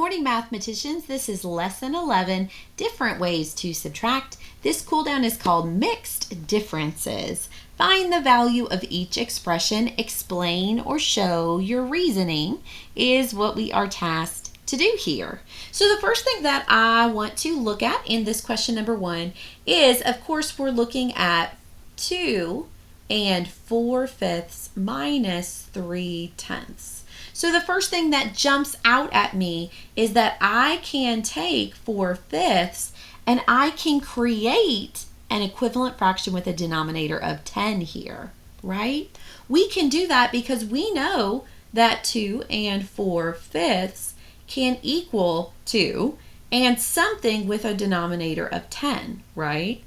morning, mathematicians. This is lesson 11, different ways to subtract. This cool down is called mixed differences. Find the value of each expression, explain or show your reasoning is what we are tasked to do here. So the first thing that I want to look at in this question number 1 is, of course, we're looking at 2 and 4/5 minus 3/10. So the first thing that jumps out at me is that I can take 4/5 and I can create an equivalent fraction with a denominator of 10 here, right? We can do that because we know that 2 and 4/5 can equal 2 and something with a denominator of 10, right?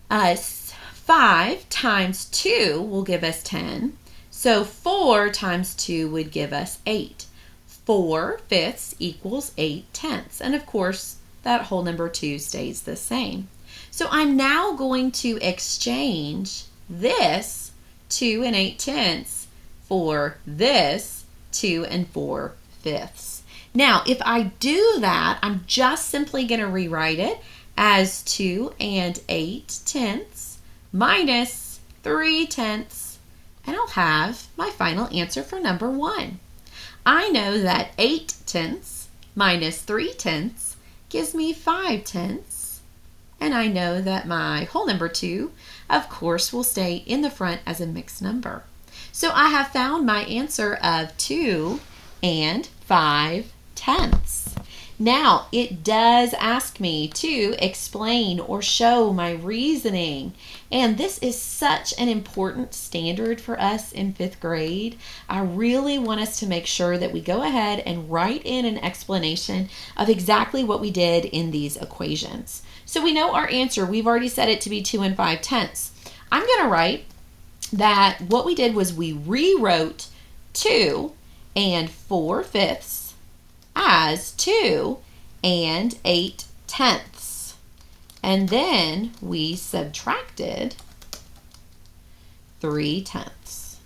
5 times 2 will give us 10. So 4 times 2 would give us 8. 4/5 equals 8/10. And of course, that whole number 2 stays the same. So I'm now going to exchange this 2 and 8/10 for this 2 and 4/5. Now, if I do that, I'm just simply going to rewrite it as 2 and 8/10 minus 3/10. And I'll have my final answer for number 1. I know that 8/10 minus 3/10 gives me 5/10. And I know that my whole number 2, of course, will stay in the front as a mixed number. So I have found my answer of 2 and 5/10. Now, it does ask me to explain or show my reasoning. And this is such an important standard for us in 5th grade. I really want us to make sure that we go ahead and write in an explanation of exactly what we did in these equations. So we know our answer. We've already set it to be 2 and 5/10. I'm going to write that what we did was we rewrote 2 and 4/5 as 2 and 8/10. And then we subtracted 3/10.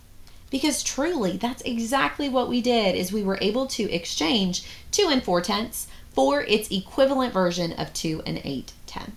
Because truly, that's exactly what we did, is we were able to exchange 2 and 4/10 for its equivalent version of 2 and 8/10.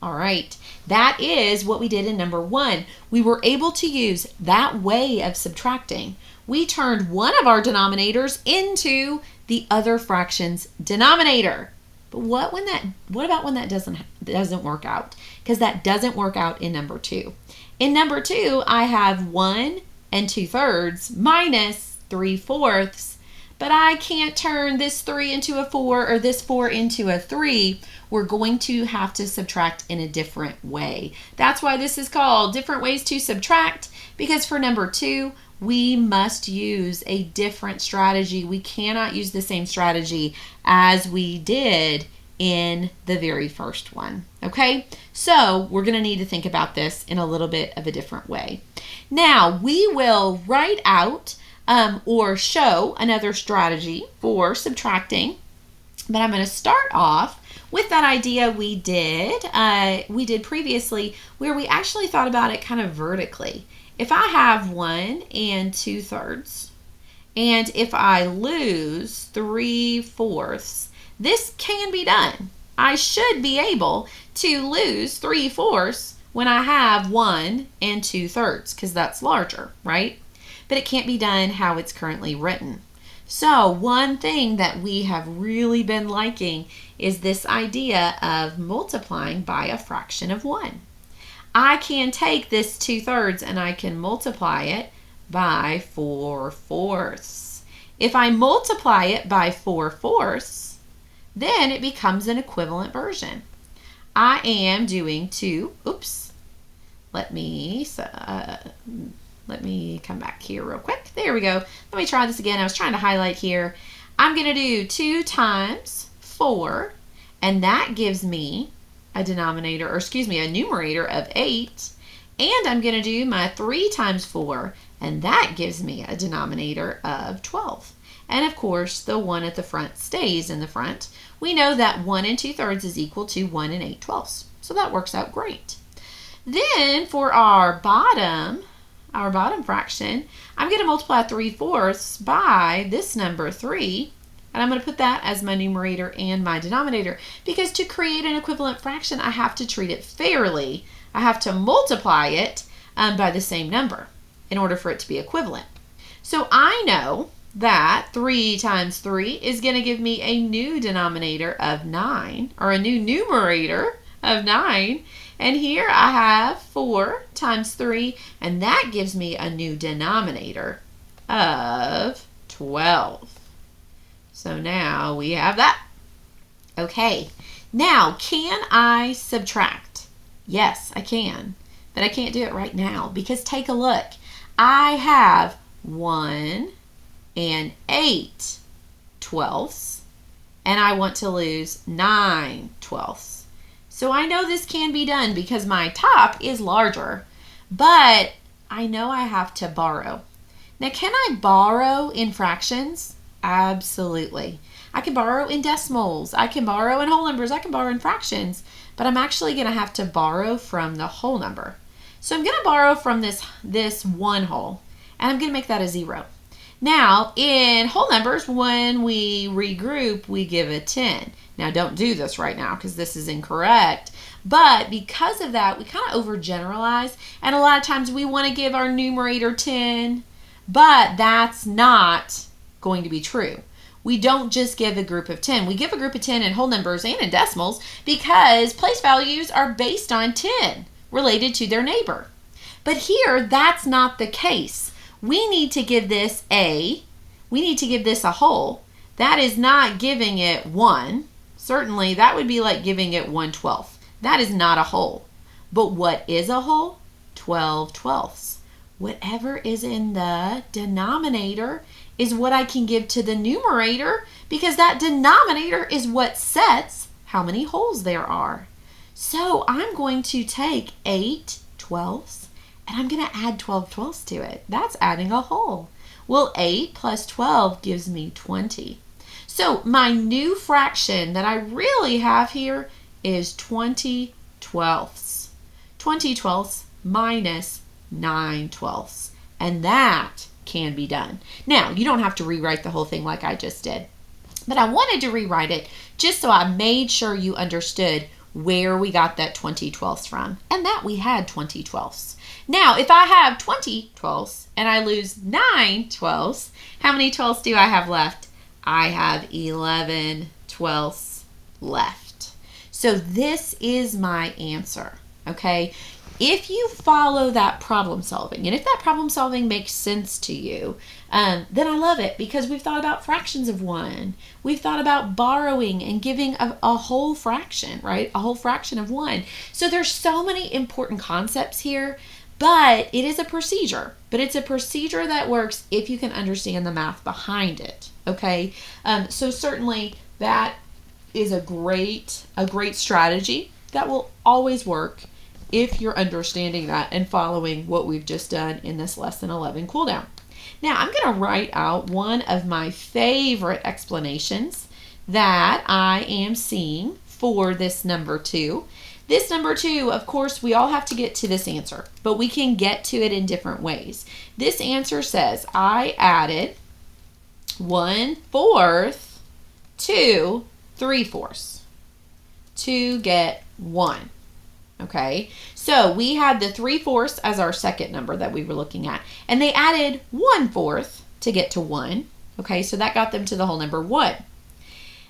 All right, that is what we did in number 1. We were able to use that way of subtracting. We turned one of our denominators into the other fraction's denominator. But what about when that doesn't work out? Because that doesn't work out in number 2. In number 2, I have 1 and 2/3 minus 3/4, but I can't turn this 3 into a 4 or this 4 into a 3. We're going to have to subtract in a different way. That's why this is called different ways to subtract, because for number 2, we must use a different strategy. We cannot use the same strategy as we did in the very first one. Okay, so we're going to need to think about this in a little bit of a different way. Now, we will write out or show another strategy for subtracting, but I'm going to start off with that idea we did previously, where we actually thought about it kind of vertically. If I have 1 and 2/3, and if I lose 3/4, this can be done. I should be able to lose 3/4 when I have 1 and 2/3, because that's larger, right? But it can't be done how it's currently written. So one thing that we have really been liking is this idea of multiplying by a fraction of 1. I can take this 2/3 and I can multiply it by 4/4. If I multiply it by 4/4, then it becomes an equivalent version. I am doing 2, let me come back here real quick. There we go. Let me try this again. I was trying to highlight here. I'm going to do 2 times 4, and that gives me a numerator of 8. And I'm going to do my 3 times 4, and that gives me a denominator of 12. And of course, the 1 at the front stays in the front. We know that 1 and 2/3 is equal to 1 and 8/12. So that works out great. Then for our bottom fraction, I'm going to multiply 3/4 by this number 3, And I'm going to put that as my numerator and my denominator, because to create an equivalent fraction, I have to treat it fairly. I have to multiply it by the same number in order for it to be equivalent. So I know that 3 times 3 is going to give me a new denominator of 9, or a new numerator of 9. And here I have 4 times 3, and that gives me a new denominator of 12. So now we have that. Okay, now can I subtract? Yes, I can, but I can't do it right now, because take a look. I have 1 and 8 twelfths, and I want to lose 9 twelfths. So I know this can be done because my top is larger, but I know I have to borrow. Now, can I borrow in fractions? Absolutely. I can borrow in decimals, I can borrow in whole numbers, I can borrow in fractions, but I'm actually going to have to borrow from the whole number. So I'm going to borrow from this 1 whole, and I'm going to make that a 0. Now, in whole numbers, when we regroup, we give a 10. Now, don't do this right now because this is incorrect. But because of that, we kind of overgeneralize. And a lot of times we want to give our numerator 10, but that's not going to be true. We don't just give a group of 10. We give a group of 10 in whole numbers and in decimals because place values are based on 10 related to their neighbor. But here, that's not the case. We need to give this a whole. That is not giving it 1. Certainly, that would be like giving it 1/12. That is not a whole. But what is a whole? 12 twelfths. Whatever is in the denominator is what I can give to the numerator, because that denominator is what sets how many wholes there are. So I'm going to take 8 twelfths and I'm going to add 12 twelfths to it. That's adding a whole. Well, 8 plus 12 gives me 20. So my new fraction that I really have here is 20 twelfths. 20 twelfths minus 9 twelfths. And that can be done. Now, you don't have to rewrite the whole thing like I just did. But I wanted to rewrite it just so I made sure you understood where we got that 20 twelfths from, and that we had 20 twelfths. Now, if I have 20 twelfths and I lose 9 twelfths, how many twelfths do I have left? I have 11 twelfths left. So this is my answer, okay? If you follow that problem solving, and if that problem solving makes sense to you, then I love it, because we've thought about fractions of 1. We've thought about borrowing and giving a whole fraction, right? A whole fraction of 1. So there's so many important concepts here, but it is a procedure. But it's a procedure that works if you can understand the math behind it, okay? So certainly that is a great strategy that will always work if you're understanding that and following what we've just done in this lesson 11 cool down. Now I'm going to write out one of my favorite explanations that I am seeing for this number 2. This number 2, of course, we all have to get to this answer, but we can get to it in different ways. This answer says I added 1/4 to 3/4 to get 1. Okay, so we had the 3/4 as our second number that we were looking at, and they added 1/4 to get to 1. Okay, so that got them to the whole number 1.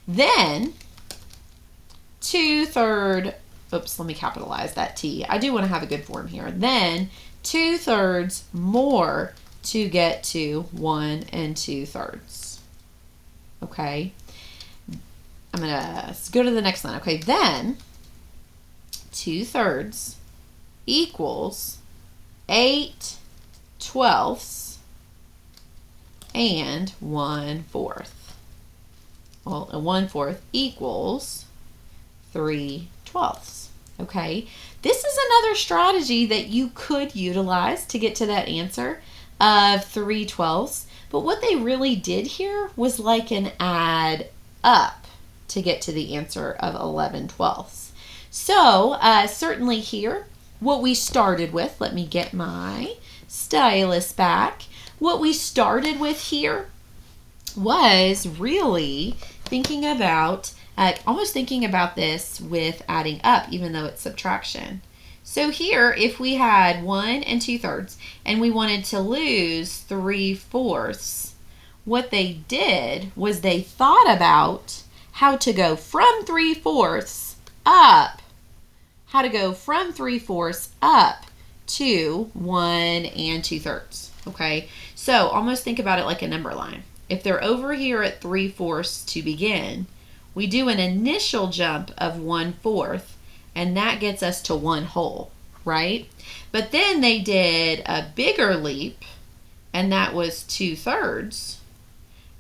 Then 2/3, oops, let me capitalize that T. I do want to have a good form here. Then 2/3 more to get to 1 2/3. Okay, I'm gonna go to the next line. Okay, then 2/3 equals 8 twelfths and 1/4. Well, a 1/4 equals 3 twelfths. Okay, this is another strategy that you could utilize to get to that answer of 3 twelfths. But what they really did here was like an add up to get to the answer of 11 twelfths. So certainly here, what we started with, let me get my stylus back. What we started with here was really thinking about, almost thinking about this with adding up, even though it's subtraction. So here, if we had 1 2/3 and we wanted to lose 3/4, what they did was they thought about how to go from 3/4 up, to 1 2/3. Okay, so almost think about it like a number line. If they're over here at 3/4 to begin, we do an initial jump of 1/4, and that gets us to 1 whole, right? But then they did a bigger leap, and that was 2/3,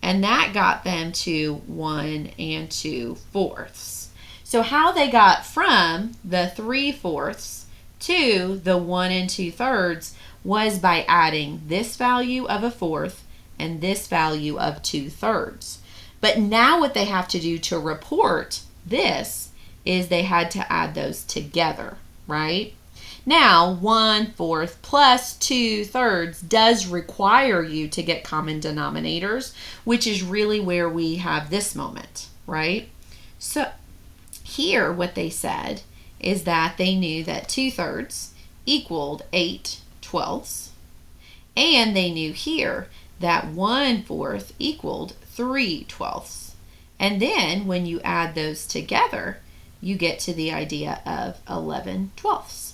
and that got them to 1 2/4. So how they got from the 3/4 to the 1 2/3 was by adding this value of 1/4 and this value of 2/3. But now what they have to do to report this is they had to add those together, right? Now, 1/4 plus 2/3 does require you to get common denominators, which is really where we have this moment, right? So here what they said is that they knew that 2/3 equaled 8/12, and they knew here that 1/4 equaled 3/12. And then when you add those together, you get to the idea of 11/12.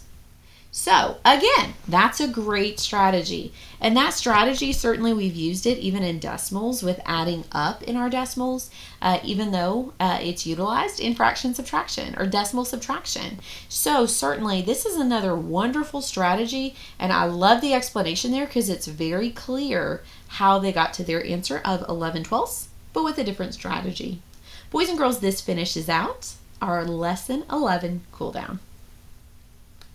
So again, that's a great strategy. And that strategy, certainly we've used it even in decimals with adding up in our decimals, even though it's utilized in fraction subtraction or decimal subtraction. So certainly this is another wonderful strategy, and I love the explanation there because it's very clear how they got to their answer of 11/12, but with a different strategy. Boys and girls, this finishes out our lesson 11 cool down.